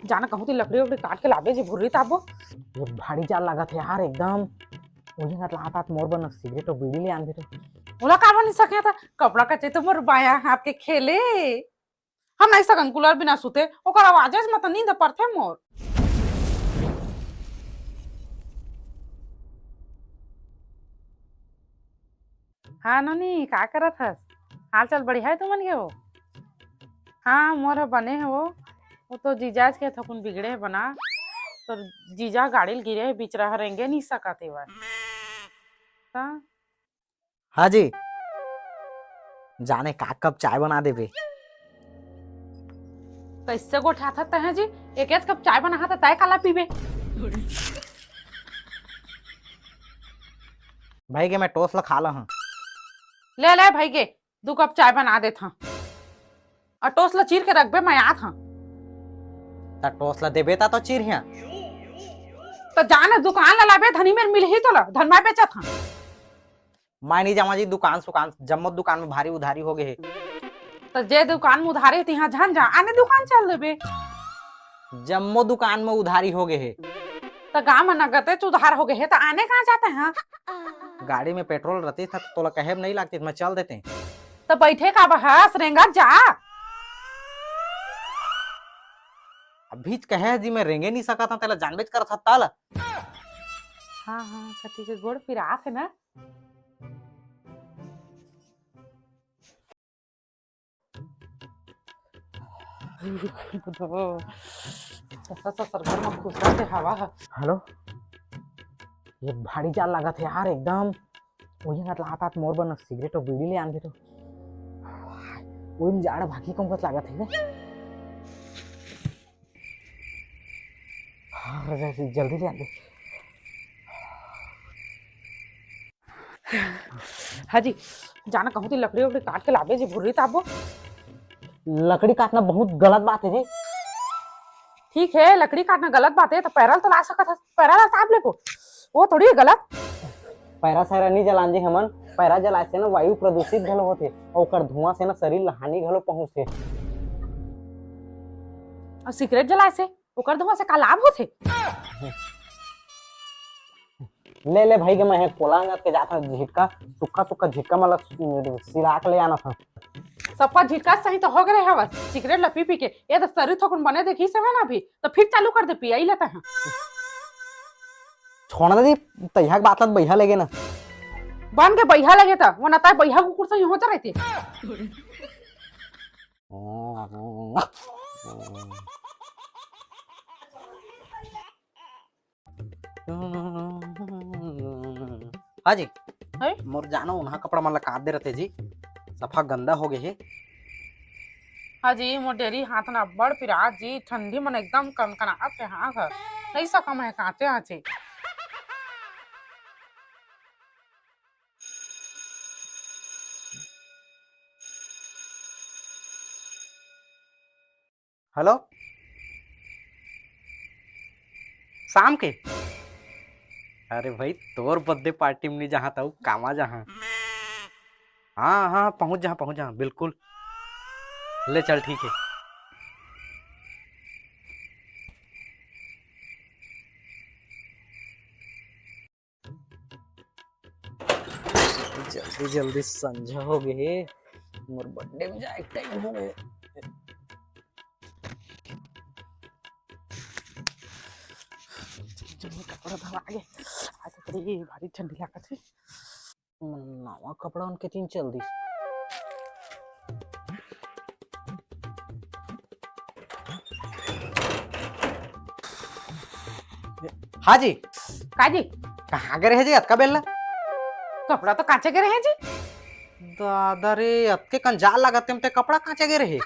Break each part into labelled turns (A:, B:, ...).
A: जाना कहूँ तो लकड़ी उकड़ी काट के लाबे जी भुर्री ताबो। ये भारी जाल लागत है यार एकदम। मुझे ना हाथ मोर बन सिगरेट और बीड़ी ले आन दे। बोला का बन सके था कपड़ा कचे तो मोर बाया हाथ के खेले। हम नहीं सकन कूलर बिना सुते ओकर आवाज से मत नींद पड़थे मोर। हाँ ननी का करत हस? हाल चाल बढ़िया है तुमन के हो? हाँ मोर बने है वो तो जीजाज के थकुन बिगड़े है बना। तो जीजा गाड़ी गिरे है बीच रहा रहेंगे नहीं सकते वह।
B: हाँ जी, जाने का कब चाय बना देबे।
A: कैसे गोठा था तह जी एक कप चाय बना था तय काला पीबे।
B: भाई के मैं टोस्ट ला खा ला हूँ।
A: ले ले भाई के 2 कप चाय बना दे था और टोस्ट ला चीर के रख बे मैं आ था।
B: टोस्ट ला देबे ता तो चिरहिया।
A: तो जाना दुकान ला लाबे धनी में मिल ही तो ला धनमा बेचा था।
B: मैं नहीं जावा जी दुकान सुकान जम्मो दुकान में भारी उधारी हो गए है।
A: तो जे दुकान में उधारी थी यहाँ झन जा आने दुकान चल देबे।
B: जम्मो दुकान में उधारी हो गए है।
A: तो गाँव में नगद उधार हो गए है तो आने कहाँ जाते हैं?
B: गाड़ी में पेट्रोल रहती था तो तोला कहे नहीं लगती मैं चल देते।
A: तो बैठे का बहस रेंगा जा।
B: अभी कहे जी मैं रेंगे नहीं सका था तेला जानबेच कर था ताला।
A: हाँ हाँ कति के गोड़ फिरा थे ना। सरकार में घुस रहा थे हवा। हेलो ये भारी जाल लागत है यार एकदम। वही ना हाथ मोर बन सिगरेट और बीड़ी ले आन दे तो वही जाड़ भागी कम कत लागत है जल्दी ले आन दे। हाँ जी जाना कहूँ तो लकड़ी उकड़ी काट के लाबे जी भुर्री ताबो। लकड़ी काटना बहुत गलत बात है जी। ठीक है लकड़ी काटना गलत बात है तो पैरल तो ला सकत है पैरल ला ताब ले को वो थोड़ी गलत। पैरा सैरा नहीं जलान जी हमन पैरा जलाए से ना वायु प्रदूषित घलो होते और ओकर धुआं से ना शरीर ला हानि घलो पहुंचते। और सिगरेट जलाए से ओकर धुआं से का लाभ होते? ले ले भाई के मैं पोलांग के जाता झिटका सुखा सुखा झिटका मतलब सिराक ले आना था। सबका झिटका सही तो हो गए है बस सिगरेट ला पी के ये तो शरीर थोकन बने देखी से ना अभी तो फिर चालू कर दे पिया ही लेता है।
B: छोड़ना दी तैयार बात लत बैहा लेगे ना
A: बन के बैहा लगे था वो नता बैहा कुकुर से होता रहती।
B: हाँ जी मोर जानो उन्हा कपड़ा मन ला काट दे रहते जी सफा गंदा हो गए है।
A: हाँ जी मोर डेरी हाथ ना बड़ पिरा जी ठंडी मन एकदम कनकनाहट है हाँ घर नहीं सका मैं काटे आचे।
B: हेलो शाम के अरे भाई तोर बर्थडे पार्टी में नहीं जहाँ था कामा जहाँ। हाँ हाँ पहुंच जहाँ बिल्कुल ले चल ठीक है। जल्दी जल्दी संझा हो गए मोर बर्थडे में जाए टाइम हो गए।
A: कपड़ा धवा गए आज बड़ी भारी ठंडी लागत है।
B: नवा कपड़ा उनके तीन चल दी। हाँ जी
A: का जी
B: कहाँ गए रहे जी अतका बेला
A: कपड़ा तो काचे के रहे जी।
B: दादा रे अतके कंजाल लागत ते कपड़ा काचे गए रहे।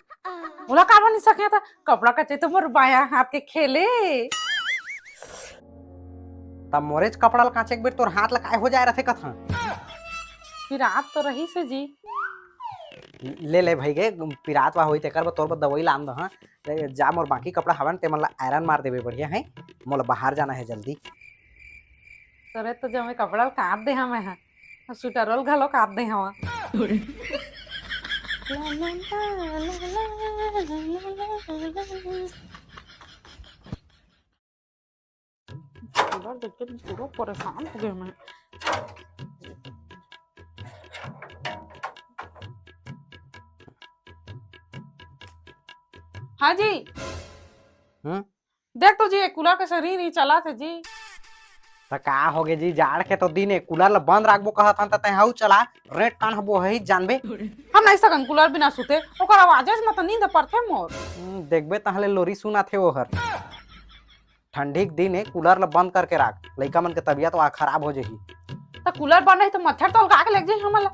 A: बोला का बन सके था कपड़ा कचे तो मोर बाया हाथ के खेले।
B: तब मोरेज कपड़ा ला काचे के बेर तोर हाथ ला काय हो जाए रथे कथा।
A: फिर आप तो रही से जी
B: ले ले भाई गे पिरात वा होई तेकर तोर बर दवाई लान द। हां जा मोर बाकी कपड़ा हवन ते मन ला आयरन मार देबे बढ़िया है मोला बाहर जाना है जल्दी।
A: तोरे तो जब मैं कपड़ा काट दे हम है स्वेटर घलो काट दे हम। कूलर देख के पूरा परेशान हो गए मैं। हाँ जी, देख तो जी कूलर के शरीर नहीं चला थे जी।
B: तो का हो गए जी, जाड़ के तो दिन है, कूलर ला बंद राखबो कहत हन, तय हाउ चला रेट कान हबो है जानबे।
A: हम नहीं सकन कूलर बिना सुते, ओकर आवाज में तो नींद पड़ते मोर।
B: देखबे तहले लोरी सुना थे ओहर। ठंडी के दिन है, कूलर ला बंद करके राख, लइका मन के तबीयत वहाँ खराब हो जाही।
A: तो कूलर बंद नहीं तो मच्छर तो लगा के लग जाए हमला।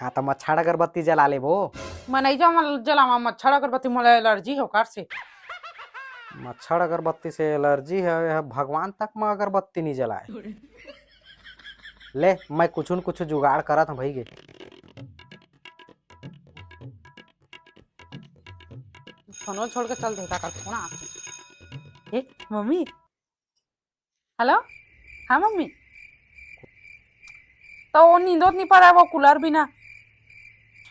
B: हाँ तो मच्छर अगरबत्ती जला लेबो।
A: मैं नहीं जाऊँ जलावा मच्छर अगरबत्ती, मोला एलर्जी हो कार से।
B: मच्छर अगरबत्ती से एलर्जी है, भगवान तक में अगरबत्ती नहीं जलाए। ले मैं कुछ न कुछ जुगाड़ करत हूँ भाई गे।
A: फोनो छोड़ के चल देता कर थोड़ा। ए मम्मी, हेलो, हाँ मम्मी। तो वो नींदोत नहीं पा रहा, वो कूलर बिना,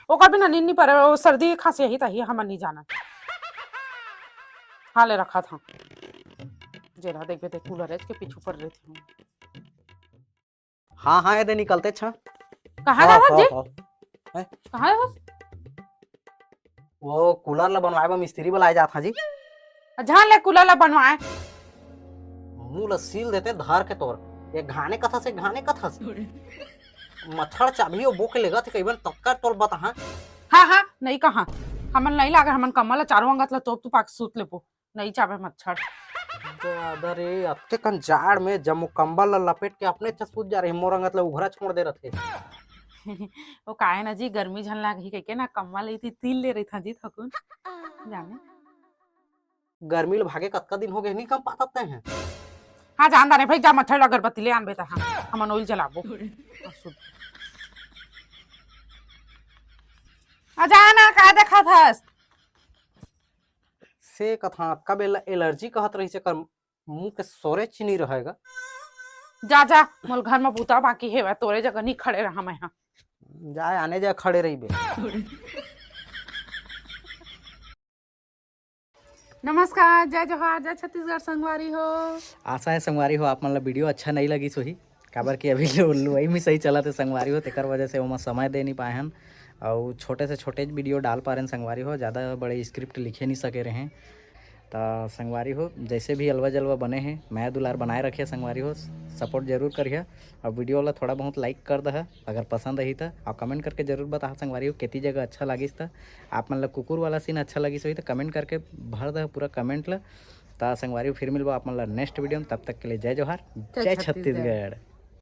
A: ओकर बिना नींद नहीं पा रहा, वो सर्दी खांसी यही तही हम नहीं जाना। हाँ ले रखा था, जरा देख बेटे कूलर है इसके पीछे पड़ रही थी।
B: हाँ हाँ ये निकलते छ।
A: कहाँ गया था जी?
B: हैं?
A: कहाँ है बस?
B: वो कूलर ला बनवाए बा मिस्त्री बुलाए जात हा जी।
A: जहाँ ले कूलर ला बनवाए
B: मुंह ला सील देते धर के तोर, ये घाने कथा से घाने कथा से मच्छर चाबी वो के लेगा थे कई बार तक्का तोल बता। हाँ
A: हाँ नहीं कहाँ हमन नहीं लागे, हमन कमल चारों अंगत ला तोप तू पाक सूत लेबो, नहीं चाबे मच्छर।
B: अरे अबते कन जाड़ में जब कंबल ला लपेट के अपने सूत जा रहे, मोर अंगत ला उघरा छोड़ दे रथे।
A: वो काहे ना जी, गर्मी झन लाग ही कह ना कम्बल लेती तिल ले रही था जी थकुन जाने।
B: गर्मी ले भागे कतका दिन हो गए नहीं कम पाता हैं।
A: हाँ जानदा नहीं भाई, जा मच्छर अगरबत्ती ले आन बेटा। हाँ हमन ओइल जलाबो। जाना का देखा था
B: से कथा कब एलर्जी कहत रही से कर मुंह के सोरे चीनी रहेगा।
A: जा जा मोल घर में बूता बाकी है, तोरे जगह नहीं खड़े रहा मैं। हाँ
B: जाए आने जाए खड़े रही बे।
A: नमस्कार, जय जोहार, जय छत्तीसगढ़ संगवारी हो।
B: आशा है संगवारी हो आप मन ला वीडियो अच्छा नहीं लगी सोही, काबर कि अभी लुआई में सही चला थे संगवारी हो, तेकर वजह से ओमा समय दे नहीं पाए हन और छोटे से छोटे वीडियो डाल पा रहे हैं संगवारी हो, ज़्यादा बड़े स्क्रिप्ट लिखे नहीं सके रहे। तो संगवारी हो जैसे भी अलवा जलवा बने हैं मैं दुलार बनाए रखिए, संगवारी हो सपोर्ट जरूर करिए और वीडियो ला थोड़ा बहुत लाइक कर दह अगर पसंद रही तो, और कमेंट करके जरूर बता संगवारी हो कितनी जगह अच्छा लगिस तो। आप मन ला कुकुर वाला सीन अच्छा लगिस होई तो कमेंट करके भर दह पूरा कमेंट ला। तो संगवारी हो फिर मिलबो आप मन ला नेक्स्ट वीडियो में, तब तक के लिए जय जोहार, जय छत्तीसगढ़।